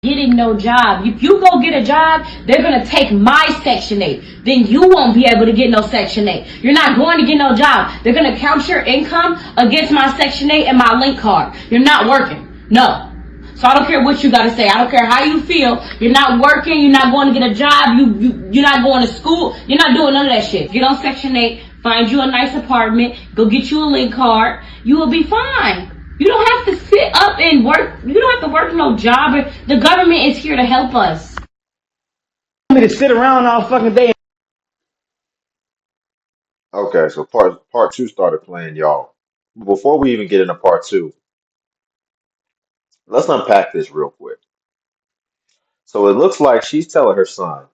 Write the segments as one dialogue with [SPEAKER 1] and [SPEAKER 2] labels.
[SPEAKER 1] getting no job. If you go get a job, they're going to take my Section 8. Then you won't be able to get no Section 8. You're not going to get no job. They're going to count your income against my Section 8 and my link card. You're not working. No. So I don't care what you got to say. I don't care how you feel. You're not working. You're not going to get a job. You're not going to school. You're not doing none of that shit. Get on Section 8. Find you a nice apartment. Go get you a link card. You will be fine. You don't have to sit up and work. You don't have to work no job. The government is here to help us.
[SPEAKER 2] Me to sit around all fucking day.
[SPEAKER 3] Okay, so part two started playing, y'all. Before we even get into part two, let's unpack this real quick. So it looks like she's telling her son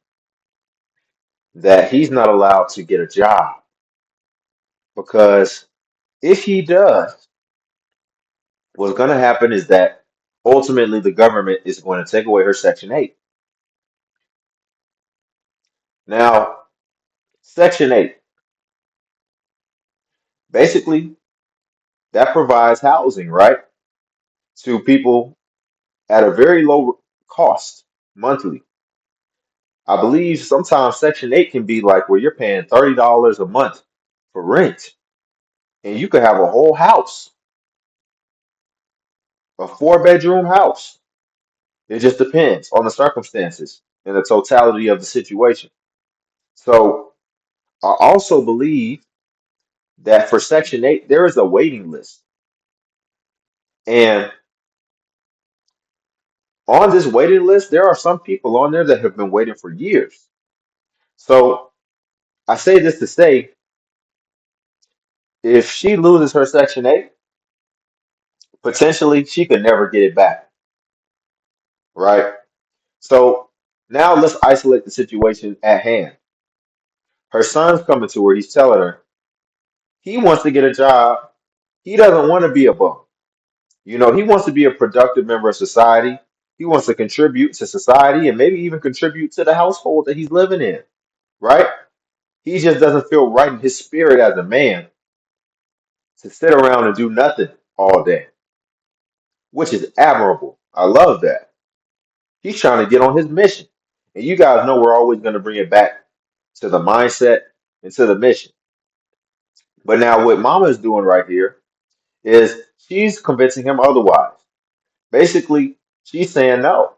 [SPEAKER 3] that he's not allowed to get a job because if he does, what's going to happen is that ultimately the government is going to take away her Section 8. Now, Section 8, basically, that provides housing, right, to people at a very low cost monthly. I believe sometimes Section 8 can be like where you're paying $30 a month for rent, and you could have a whole house, a 4-bedroom house. It just depends on the circumstances and the totality of the situation. So I also believe that for Section 8, there is a waiting list. And on this waiting list, there are some people on there that have been waiting for years. So I say this to say, if she loses her Section 8, potentially she could never get it back, right? So now let's isolate the situation at hand. Her son's coming to her. He's telling her he wants to get a job. He doesn't want to be a bum. You know, he wants to be a productive member of society. He wants to contribute to society and maybe even contribute to the household that he's living in, right? He just doesn't feel right in his spirit as a man to sit around and do nothing all day, which is admirable. I love that. He's trying to get on his mission. And you guys know we're always going to bring it back to the mindset and to the mission. But now what Mama is doing right here is she's convincing him otherwise. Basically, she's saying, no,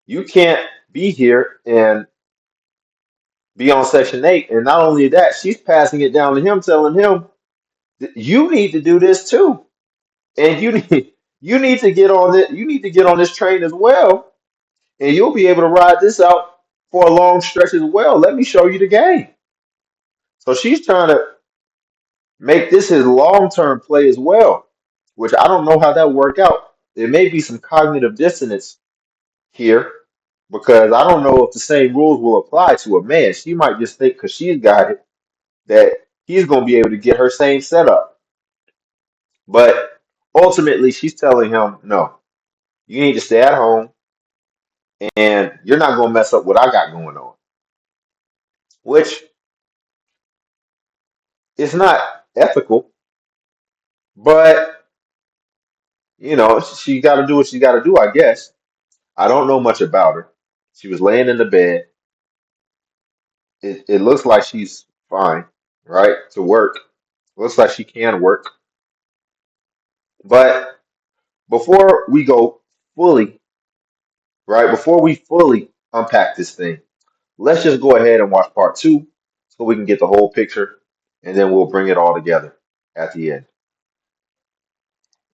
[SPEAKER 3] you can't be here and be on Section 8. And not only that, she's passing it down to him, telling him, you need to do this too. And you need to get on it. You need to get on this train as well. And you'll be able to ride this out for a long stretch as well. Let me show you the game. So she's trying to make this his long-term play as well, which I don't know how that work out. There may be some cognitive dissonance here because I don't know if the same rules will apply to a man. She might just think because she's got it that he's going to be able to get her same setup. But ultimately, she's telling him, no, you need to stay at home and you're not going to mess up what I got going on, which is not ethical, but you know, she got to do what she got to do, I guess. I don't know much about her. She was laying in the bed. It looks like she's fine, right? To work. Looks like she can work. But before we go fully, right? Before we fully unpack this thing, let's just go ahead and watch part two so we can get the whole picture and then we'll bring it all together at the end.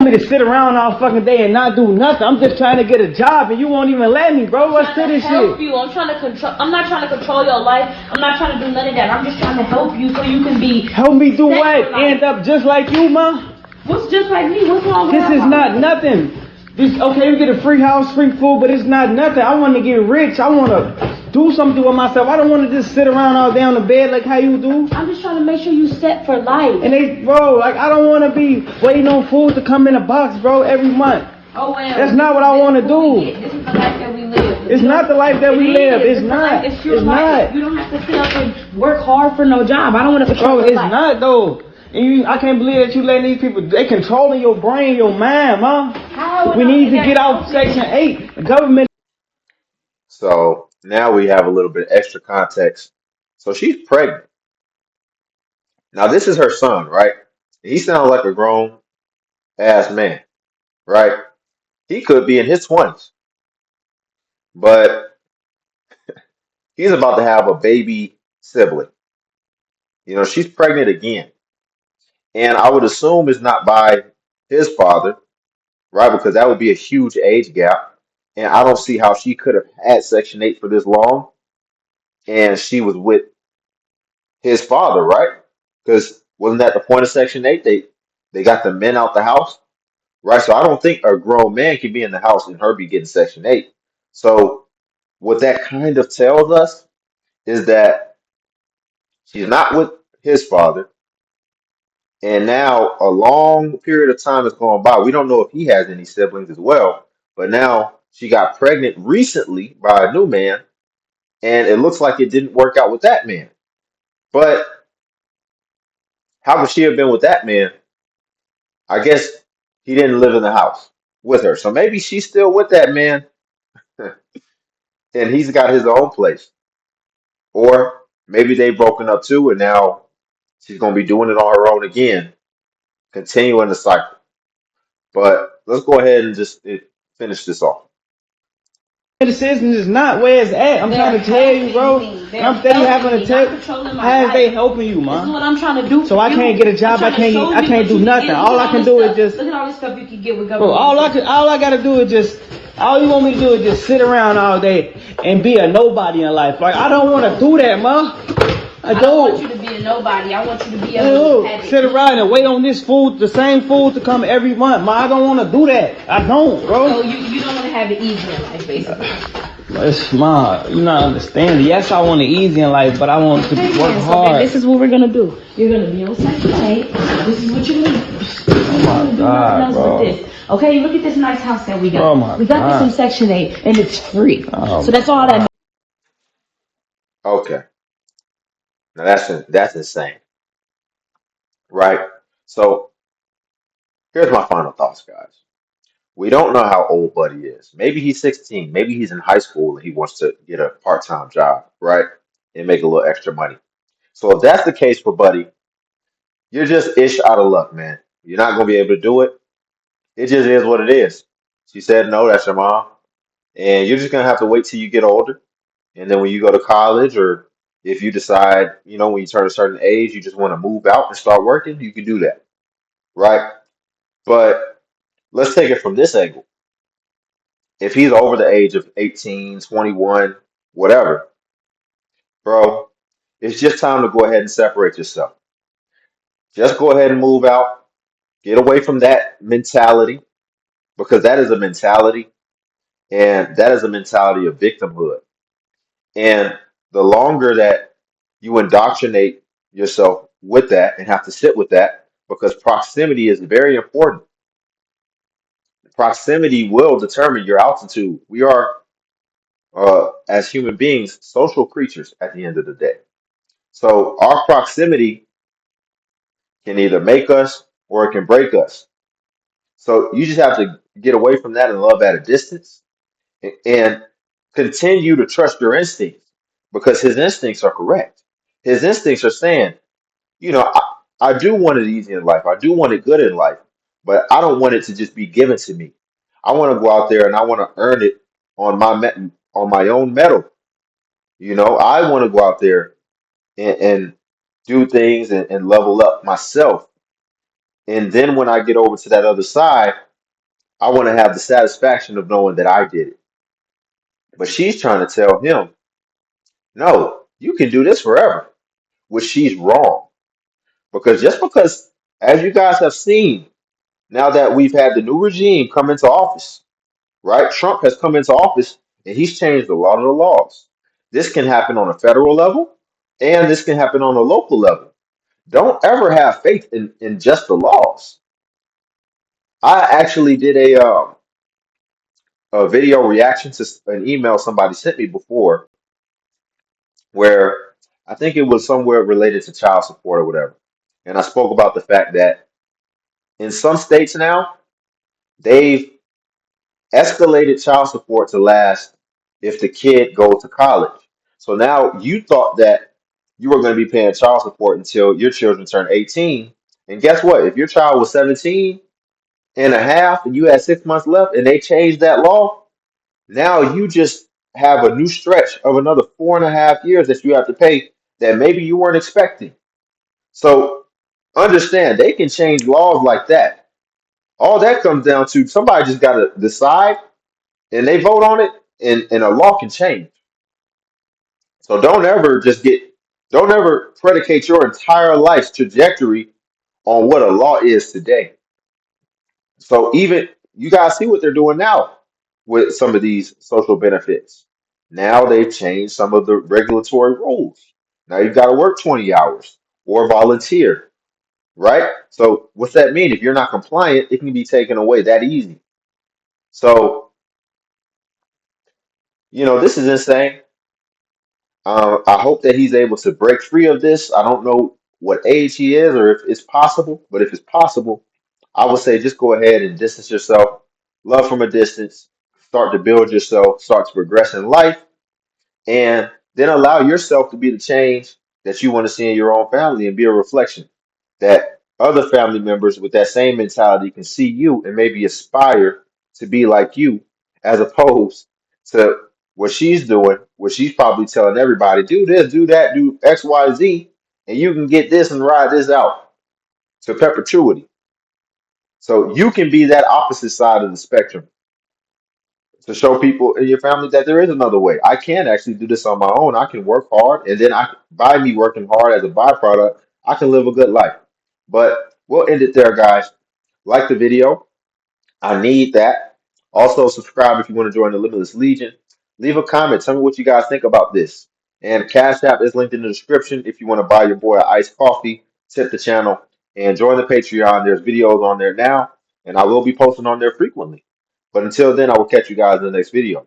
[SPEAKER 2] Me to sit around all fucking day and not do nothing. I'm just trying to get a job and you won't even let me, bro. What's to this
[SPEAKER 1] help
[SPEAKER 2] shit?
[SPEAKER 1] you. I'm trying to control. I'm not trying to control your life. I'm not trying to do none of that. I'm just trying to help you so you can be.
[SPEAKER 2] Help me do what? End up just like you, ma?
[SPEAKER 1] What's just like me? What's wrong with
[SPEAKER 2] This is not nothing. This okay, you get a free house, free food, but it's not nothing. I want to get rich. I want to do something with myself. I don't want to just sit around all day on the bed like how you do.
[SPEAKER 1] I'm just trying to make sure you set for life.
[SPEAKER 2] And they, bro, like I don't want to be waiting on food to come in a box, bro, every month.
[SPEAKER 1] Oh well.
[SPEAKER 2] That's not what I want to do.
[SPEAKER 1] This is the life that we live.
[SPEAKER 2] It's not the life that we live. It's not.
[SPEAKER 1] It's your
[SPEAKER 2] It's
[SPEAKER 1] life.
[SPEAKER 2] not.
[SPEAKER 1] You don't have to sit up and work hard for no job. I don't want to control
[SPEAKER 2] Bro,
[SPEAKER 1] your
[SPEAKER 2] it's
[SPEAKER 1] life.
[SPEAKER 2] not though. And I can't believe that you letting these people, they controlling your brain, your mind, ma.
[SPEAKER 1] How
[SPEAKER 2] We need to get out Section 8. The government.
[SPEAKER 3] So now we have a little bit extra context. So she's pregnant. Now this is her son, right? He sounds like a grown ass man, right? He could be in his 20s, but he's about to have a baby sibling. She's pregnant again. And I would assume it's not by his father, right? Because that would be a huge age gap. And I don't see how she could have had Section 8 for this long and she was with his father, right? Because wasn't that the point of Section 8? They got the men out the house, right? So I don't think a grown man can be in the house and her be getting Section 8. So what that kind of tells us is that she's not with his father. And now a long period of time has gone by. We don't know if he has any siblings as well, but now she got pregnant recently by a new man, and it looks like it didn't work out with that man. But how could she have been with that man? I guess he didn't live in the house with her. So maybe she's still with that man and he's got his own place. Or maybe they've broken up too, and now she's going to be doing it on her own again, continuing the cycle. But let's go ahead and just finish this off.
[SPEAKER 2] The decision is not where it's at. I'm trying to tell you, bro. And I'm steady having to tell. How is they helping you,
[SPEAKER 1] This is
[SPEAKER 2] man?
[SPEAKER 1] what I'm trying to do.
[SPEAKER 2] So I can't get a job. I can't do nothing. All I can do is just.
[SPEAKER 1] Look at all the stuff you can get with
[SPEAKER 2] Bro,
[SPEAKER 1] government.
[SPEAKER 2] all I gotta do is just. All you want me to do is just sit around all day and be a nobody in life. Like I don't want to do that, man. I
[SPEAKER 1] don't want you to be a nobody. I want you to be
[SPEAKER 2] able to sit around and wait on this food, the same food to come every month. Man, I don't want to do that. I don't, bro.
[SPEAKER 1] So you don't want to have it easy in life, basically.
[SPEAKER 2] It's smart. You not understanding. Yes, I want it easy in life, but I want to work hard.
[SPEAKER 1] This is what we're gonna do. You're gonna be on Section 8. This is what you need.
[SPEAKER 2] Oh my God, bro.
[SPEAKER 1] Okay, look at this nice house that we got.
[SPEAKER 2] Oh my
[SPEAKER 1] we got
[SPEAKER 2] God.
[SPEAKER 1] this in Section 8, and it's free.
[SPEAKER 2] Oh
[SPEAKER 1] so that's all that.
[SPEAKER 3] Okay. Now that's insane, right? So here's my final thoughts, guys. We don't know how old Buddy is. Maybe he's 16. Maybe he's in high school and he wants to get a part-time job, right? And make a little extra money. So if that's the case for Buddy, you're just ish out of luck, man. You're not gonna be able to do it. It just is what it is. She said no, that's your mom. And you're just gonna have to wait till you get older. And then when you go to college or if you decide, when you turn a certain age, you just want to move out and start working, you can do that, right? But let's take it from this angle. If he's over the age of 18, 21, whatever, bro, it's just time to go ahead and separate yourself. Just go ahead and move out. Get away from that mentality because that is a mentality and that is a mentality of victimhood. And the longer that you indoctrinate yourself with that and have to sit with that, because proximity is very important. Proximity will determine your altitude. We are, as human beings, social creatures at the end of the day. So our proximity can either make us or it can break us. So you just have to get away from that and love at a distance and continue to trust your instincts because his instincts are correct. His instincts are saying, I do want it easy in life. I do want it good in life, but I don't want it to just be given to me. I want to go out there and I want to earn it on my own metal. I want to go out there and do things and level up myself. And then when I get over to that other side, I want to have the satisfaction of knowing that I did it. But she's trying to tell him, no, you can do this forever, which she's wrong. Because, as you guys have seen, now that we've had the new regime come into office, right? Trump has come into office and he's changed a lot of the laws. This can happen on a federal level and this can happen on a local level. Don't ever have faith in just the laws. I actually did a video reaction to an email somebody sent me before where I think it was somewhere related to child support or whatever. And I spoke about the fact that in some states now, they've escalated child support to last. if the kid goes to college. So now you thought that you were going to be paying child support until your children turn 18. And guess what? If your child was 17 and a half and you had 6 months left and they changed that law, now you just have a new stretch of another 4.5 years that you have to pay that maybe you weren't expecting. So understand they can change laws like that. All that comes down to somebody just got to decide and they vote on it, and a law can change. So don't ever predicate your entire life's trajectory on what a law is today. So even you guys see what they're doing now with some of these social benefits. Now they've changed some of the regulatory rules. Now you've got to work 20 hours or volunteer, right? So what's that mean? If you're not compliant, it can be taken away that easy. So, this is insane. I hope that he's able to break free of this. I don't know what age he is or if it's possible, but if it's possible, I would say just go ahead and distance yourself, love from a distance, start to build yourself, start to progress in life, and then allow yourself to be the change that you want to see in your own family and be a reflection that other family members with that same mentality can see you and maybe aspire to be like you, as opposed to what she's doing, what she's probably telling everybody, do this, do that, do XYZ, and you can get this and ride this out to perpetuity. So you can be that opposite side of the spectrum to show people in your family that there is another way. I can actually do this on my own. I can work hard, and then by me working hard as a byproduct, I can live a good life. But we'll end it there, guys. Like the video. I need that. Also, subscribe if you want to join the Limitless Legion. Leave a comment. Tell me what you guys think about this. And Cash App is linked in the description if you want to buy your boy an iced coffee, tip the channel, and join the Patreon. There's videos on there now, and I will be posting on there frequently. But until then, I will catch you guys in the next video.